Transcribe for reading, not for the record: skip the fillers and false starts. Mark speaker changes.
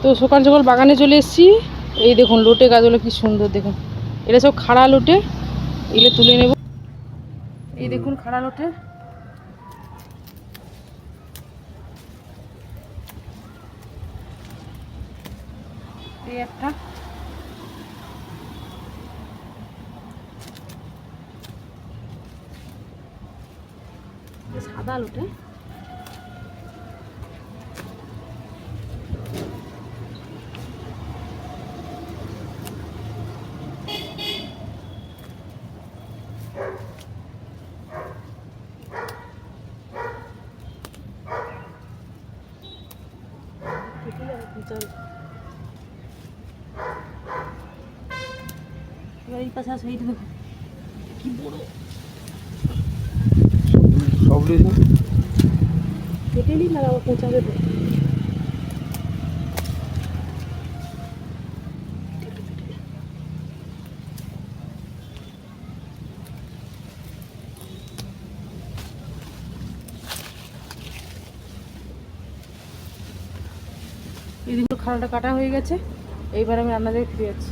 Speaker 1: তো সকাল সকাল বাগানে চলে এসেছি। এই দেখুন লোটে গাছগুলো কি সুন্দর, দেখুন এটা সব খাড়া লোটে, এগুলো তুলে নেব। এই দেখুন খাড়া লোটে, এই একটা, সাদা লোটে। এবার এই পাশে আসো, এইটা দেখো কি বড়,
Speaker 2: সব লিখে
Speaker 1: কেটে নিই না আবার পৌঁছাবে তো। এই দিকে খানাটা কাটা হয়ে গেছে, এইবার আমি রান্না দিয়ে ফিরে যাচ্ছি।